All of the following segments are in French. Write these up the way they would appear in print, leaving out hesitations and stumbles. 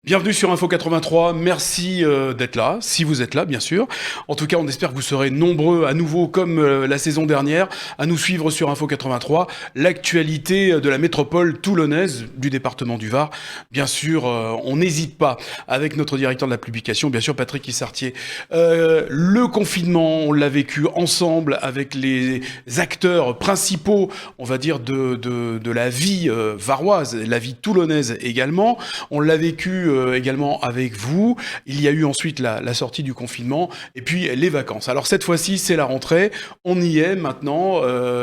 Bienvenue sur Info 83, merci d'être là, si vous êtes là bien sûr. En tout cas, on espère que vous serez nombreux à nouveau comme la saison dernière à nous suivre sur Info 83, l'actualité de la métropole toulonnaise du département du Var. Bien sûr, on n'hésite pas avec notre directeur de la publication, bien sûr Patrick Issartier. Le confinement, on l'a vécu ensemble avec les acteurs principaux, on va dire, de la vie varoise, la vie toulonnaise également. On l'a vécu également avec vous. Il y a eu ensuite la sortie du confinement et puis les vacances. Alors cette fois-ci, c'est la rentrée. On y est maintenant.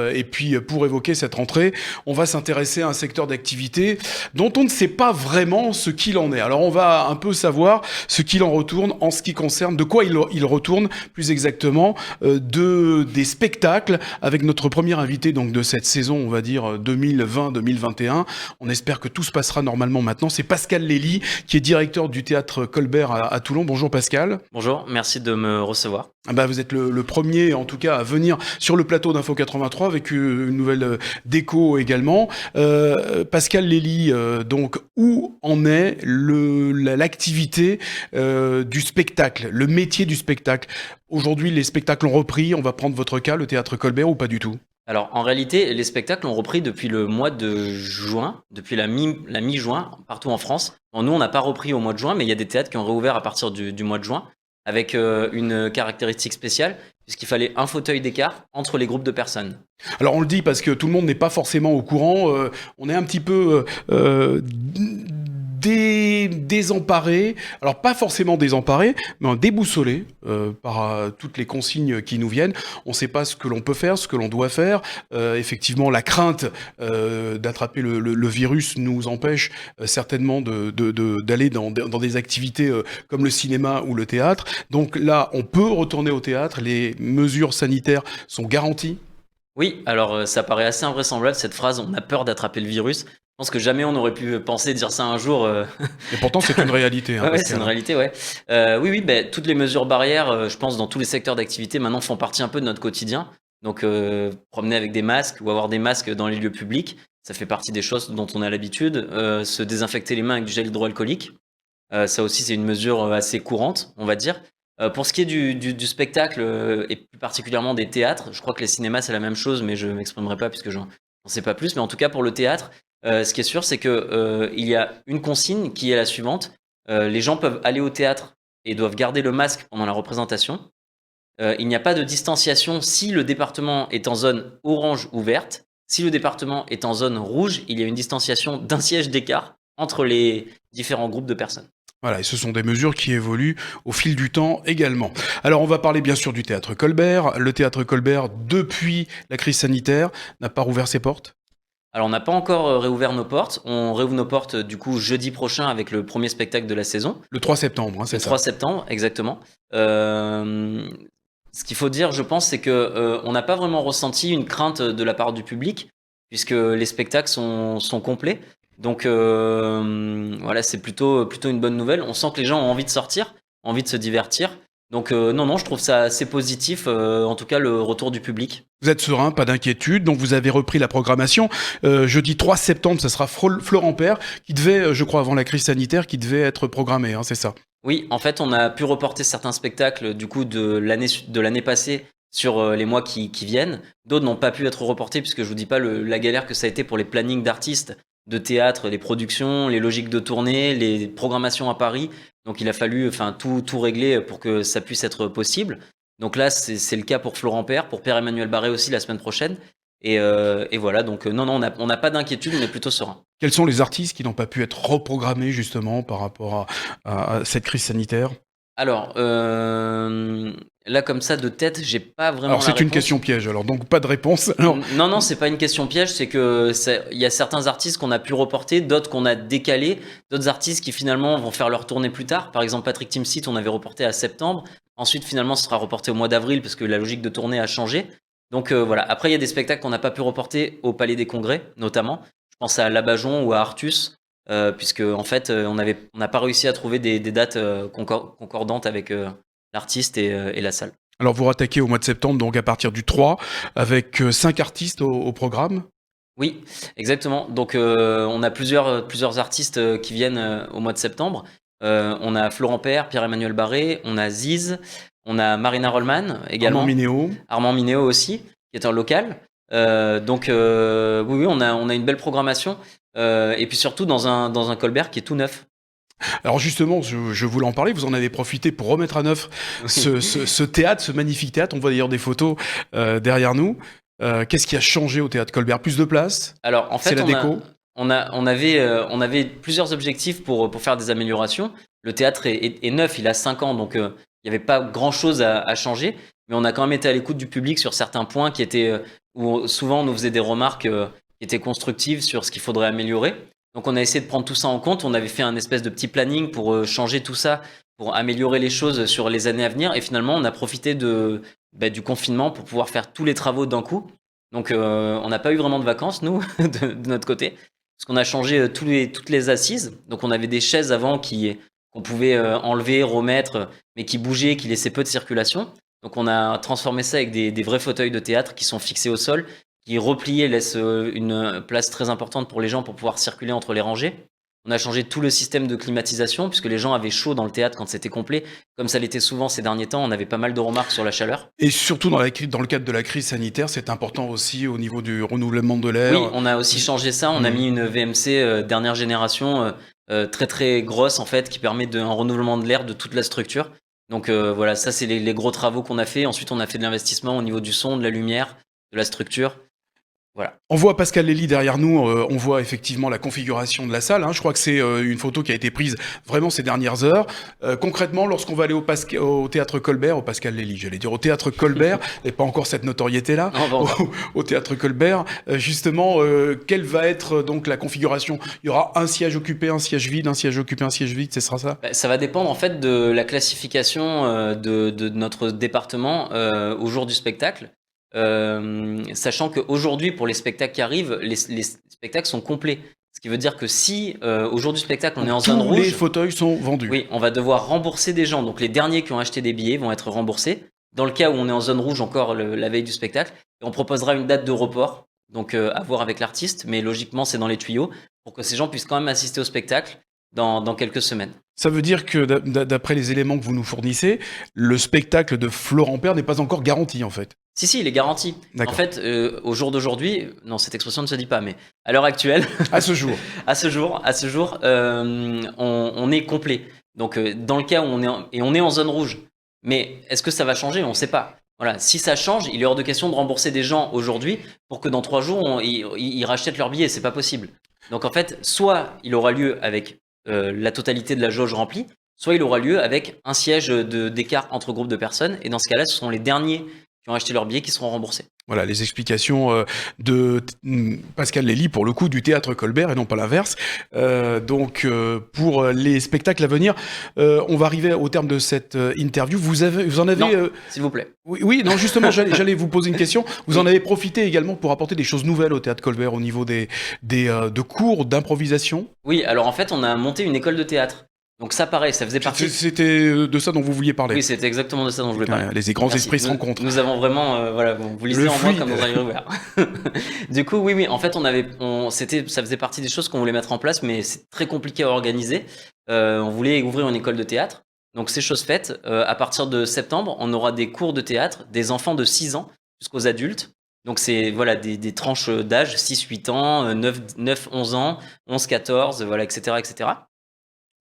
Et puis pour évoquer cette rentrée, on va s'intéresser à un secteur d'activité dont on ne sait pas vraiment ce qu'il en est. Alors on va un peu savoir ce qu'il en retourne en ce qui concerne, de quoi il retourne plus exactement, des spectacles avec notre premier invité donc de cette saison, on va dire 2020-2021. On espère que tout se passera normalement maintenant. C'est Pascal Lély qui est directeur du théâtre Colbert à Toulon. Bonjour Pascal. Bonjour, merci de me recevoir. Vous êtes le premier en tout cas à venir sur le plateau d'Info 83 avec une nouvelle déco également. Pascal Lély, donc où en est l'activité du spectacle, le métier du spectacle? Aujourd'hui les spectacles ont repris, on va prendre votre cas, le théâtre Colbert, ou pas du tout? Alors en réalité, les spectacles ont repris depuis le mois de juin, depuis la mi-juin, partout en France. Bon, nous, on n'a pas repris au mois de juin, mais il y a des théâtres qui ont réouvert à partir du mois de juin, avec une caractéristique spéciale, puisqu'il fallait un fauteuil d'écart entre les groupes de personnes. Alors on le dit parce que tout le monde n'est pas forcément au courant, on est un petit peu désemparé, alors pas forcément désemparé, mais déboussolé par toutes les consignes qui nous viennent. On ne sait pas ce que l'on peut faire, ce que l'on doit faire. Effectivement, la crainte d'attraper le virus nous empêche certainement d'aller dans des activités comme le cinéma ou le théâtre. Donc là, on peut retourner au théâtre, les mesures sanitaires sont garanties. Oui, alors ça paraît assez invraisemblable cette phrase, on a peur d'attraper le virus. Je pense que jamais on aurait pu penser dire ça un jour. Et pourtant, c'est une réalité. Ouais, c'est une réalité, ouais. Oui, toutes les mesures barrières, je pense, dans tous les secteurs d'activité, maintenant font partie un peu de notre quotidien. Donc, promener avec des masques ou avoir des masques dans les lieux publics, ça fait partie des choses dont on a l'habitude. Se désinfecter les mains avec du gel hydroalcoolique, ça aussi, c'est une mesure assez courante, on va dire. Pour ce qui est du spectacle et plus particulièrement des théâtres, je crois que les cinémas c'est la même chose, mais je m'exprimerai pas puisque j'en sais pas plus. Mais en tout cas pour le théâtre, ce qui est sûr c'est que il y a une consigne qui est la suivante. Les gens peuvent aller au théâtre et doivent garder le masque pendant la représentation. Il n'y a pas de distanciation si le département est en zone orange ou verte. Si le département est en zone rouge, il y a une distanciation d'un siège d'écart entre les différents groupes de personnes. Voilà, et ce sont des mesures qui évoluent au fil du temps également. Alors on va parler bien sûr du théâtre Colbert. Le théâtre Colbert, depuis la crise sanitaire, n'a pas rouvert ses portes? Alors on n'a pas encore réouvert nos portes. On réouvre nos portes du coup jeudi prochain avec le premier spectacle de la saison. Le 3 septembre, c'est ça? Le 3 septembre, exactement. Ce qu'il faut dire, je pense, c'est que on n'a pas vraiment ressenti une crainte de la part du public, puisque les spectacles sont complets. Donc voilà, c'est plutôt une bonne nouvelle. On sent que les gens ont envie de sortir, envie de se divertir. Donc non, je trouve ça assez positif, en tout cas le retour du public. Vous êtes serein, pas d'inquiétude, donc vous avez repris la programmation. Jeudi 3 septembre, ça sera Florent Père, qui devait, je crois avant la crise sanitaire, qui devait être programmé, c'est ça? Oui, en fait, on a pu reporter certains spectacles du coup de l'année passée sur les mois qui viennent. D'autres n'ont pas pu être reportés puisque je vous dis pas la galère que ça a été pour les plannings d'artistes, de théâtre, les productions, les logiques de tournée, les programmations à Paris. Donc il a fallu tout régler pour que ça puisse être possible. Donc là, c'est le cas pour Florent Père, pour Pierre-Emmanuel Barré aussi la semaine prochaine. Et voilà, donc non, on n'a pas d'inquiétude, on est plutôt serein. Quels sont les artistes qui n'ont pas pu être reprogrammés justement par rapport à cette crise sanitaire? Alors, là comme ça de tête, j'ai pas vraiment Alors la c'est une réponse. question piège, alors donc pas de réponse. Alors, Non, c'est pas une question piège, c'est que il y a certains artistes qu'on a pu reporter, d'autres qu'on a décalés, d'autres artistes qui finalement vont faire leur tournée plus tard. Par exemple, Patrick Timsit, on avait reporté à septembre. Ensuite, finalement, ce sera reporté au mois d'avril parce que la logique de tournée a changé. Donc voilà. Après, il y a des spectacles qu'on n'a pas pu reporter au Palais des Congrès, notamment. Je pense à Labajon ou à Artus, puisque en fait, on n'a pas réussi à trouver des dates concordantes avec l'artiste et la salle. alors vous rattaquez au mois de septembre, donc à partir du 3, avec 5 artistes au programme. Oui, exactement. Donc on a plusieurs artistes qui viennent au mois de septembre. On a Florent Père, Pierre-Emmanuel Barré, on a Ziz, on a Marina Rollman également. Armand Minéo aussi, qui est un local. Donc oui, on a une belle programmation. Et puis surtout dans un Colbert qui est tout neuf. Alors justement, je voulais en parler, vous en avez profité pour remettre à neuf ce théâtre, ce magnifique théâtre. On voit d'ailleurs des photos derrière nous. Qu'est-ce qui a changé au théâtre Colbert? Plus de place? Alors en fait, c'est la déco? On avait plusieurs objectifs pour faire des améliorations. Le théâtre est neuf, il a 5 ans, donc il n'y avait pas grand-chose à changer. Mais on a quand même été à l'écoute du public sur certains points qui étaient où souvent on nous faisait des remarques qui étaient constructives sur ce qu'il faudrait améliorer. Donc on a essayé de prendre tout ça en compte. On avait fait un espèce de petit planning pour changer tout ça, pour améliorer les choses sur les années à venir. Et finalement, on a profité du confinement pour pouvoir faire tous les travaux d'un coup. Donc on n'a pas eu vraiment de vacances, nous, de notre côté, parce qu'on a changé toutes les assises. Donc on avait des chaises avant qu'on pouvait enlever, remettre, mais qui bougeaient, qui laissaient peu de circulation. Donc on a transformé ça avec des vrais fauteuils de théâtre qui sont fixés au sol, qui repliés laissent une place très importante pour les gens pour pouvoir circuler entre les rangées. On a changé tout le système de climatisation puisque les gens avaient chaud dans le théâtre quand c'était complet. Comme ça l'était souvent ces derniers temps, on avait pas mal de remarques sur la chaleur. Et surtout dans le cadre de la crise sanitaire, c'est important aussi au niveau du renouvellement de l'air. Oui, on a aussi changé ça. On a mis une VMC dernière génération très très grosse en fait qui permet un renouvellement de l'air de toute la structure. Donc voilà, ça c'est les gros travaux qu'on a fait. Ensuite, on a fait de l'investissement au niveau du son, de la lumière, de la structure. Voilà. On voit Pascal Lely derrière nous, on voit effectivement la configuration de la salle. Je crois que c'est une photo qui a été prise vraiment ces dernières heures. Concrètement, lorsqu'on va aller au théâtre Colbert, au Pascal Lely, j'allais dire au théâtre Colbert, et pas encore cette notoriété-là, au théâtre Colbert, justement, quelle va être donc la configuration? Il y aura un siège occupé, un siège vide, un siège occupé, un siège vide, ce sera ça? Ça va dépendre en fait de la classification de notre département au jour du spectacle. Sachant qu'aujourd'hui, pour les spectacles qui arrivent, les spectacles sont complets. Ce qui veut dire que si au jour du spectacle, on est en zone rouge... Tous les fauteuils sont vendus. Oui, on va devoir rembourser des gens. Donc les derniers qui ont acheté des billets vont être remboursés. Dans le cas où on est en zone rouge encore la veille du spectacle, et on proposera une date de report, donc à voir avec l'artiste, mais logiquement c'est dans les tuyaux, pour que ces gens puissent quand même assister au spectacle dans quelques semaines. Ça veut dire que d'après les éléments que vous nous fournissez, le spectacle de Florent Père n'est pas encore garanti en fait? Si, il est garanti. En fait, au jour d'aujourd'hui, non, cette expression ne se dit pas, mais à l'heure actuelle, à ce jour, on est complet. Donc, dans le cas où on est en zone rouge, mais est-ce que ça va changer? On ne sait pas. Voilà, si ça change, il est hors de question de rembourser des gens aujourd'hui pour que dans 3 jours ils rachètent leur billet. C'est pas possible. Donc, en fait, soit il aura lieu avec la totalité de la jauge remplie, soit il aura lieu avec un siège d'écart entre groupes de personnes. Et dans ce cas-là, ce sont les derniers qui ont acheté leurs billets qui seront remboursés. Voilà, les explications de Pascal Lely, pour le coup, du théâtre Colbert, et non pas l'inverse. Donc, pour les spectacles à venir, on va arriver au terme de cette interview. Vous en avez... Non, s'il vous plaît. Oui, non, justement, j'allais vous poser une question. Vous en avez profité également pour apporter des choses nouvelles au théâtre Colbert au niveau de cours d'improvisation? Oui, alors en fait, on a monté une école de théâtre. Donc ça, pareil, ça faisait partie... C'était de ça dont vous vouliez parler? Oui, c'était exactement de ça dont je voulais parler. Les grands esprits se rencontrent. Nous avons vraiment... vous lisez en moi comme dans un livre ouvert. Du coup, oui, en fait, ça faisait partie des choses qu'on voulait mettre en place, mais c'est très compliqué à organiser. On voulait ouvrir une école de théâtre. Donc c'est chose faite. À partir de septembre, on aura des cours de théâtre des enfants de 6 ans jusqu'aux adultes. Donc c'est des tranches d'âge, 6-8 ans, 9-11 ans, 11-14, etc.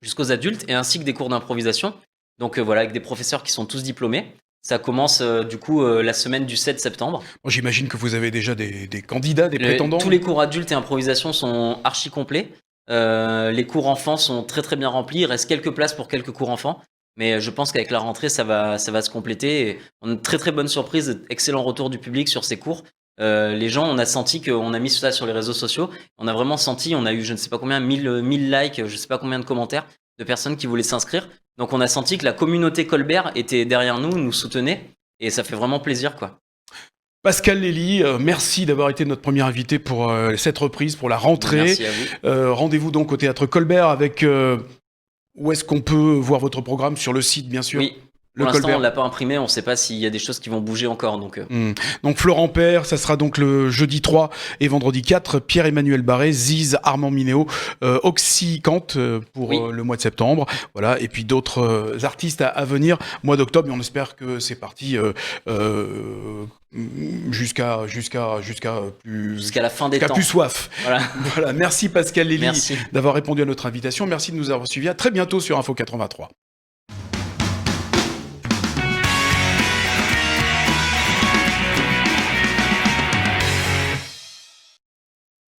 Jusqu'aux adultes, et ainsi que des cours d'improvisation. Donc avec des professeurs qui sont tous diplômés. Ça commence la semaine du 7 septembre. Bon, j'imagine que vous avez déjà des candidats, des prétendants. Tous les cours adultes et improvisation sont archi complets. Les cours enfants sont très très bien remplis. Il reste quelques places pour quelques cours enfants. Mais je pense qu'avec la rentrée, ça va se compléter. Et on a une très très bonne surprise, excellent retour du public sur ces cours. Les gens, on a senti qu'on a mis ça sur les réseaux sociaux. On a vraiment senti, on a eu je ne sais pas combien, 1000 likes, je ne sais pas combien de commentaires de personnes qui voulaient s'inscrire. Donc on a senti que la communauté Colbert était derrière nous soutenait. Et ça fait vraiment plaisir, quoi. Pascal Lely, merci d'avoir été notre premier invité pour cette reprise, pour la rentrée. Merci à vous. Rendez-vous donc au théâtre Colbert avec... où est-ce qu'on peut voir votre programme? Sur le site, bien sûr? Oui. Pour l'instant, Colbert. on l'a pas imprimé, on sait pas s'il y a des choses qui vont bouger encore. Donc Florent Père, ça sera donc le jeudi 3 et vendredi 4, Pierre-Emmanuel Barré, Ziz, Armand Minéo, Oxycante pour le mois de septembre, voilà, et puis d'autres artistes à venir mois d'octobre, et on espère que c'est parti jusqu'à la fin des temps. plus soif. Voilà. Voilà, merci Pascal Lely Merci. d'avoir répondu à notre invitation, merci de nous avoir suivis, à très bientôt sur Info 83.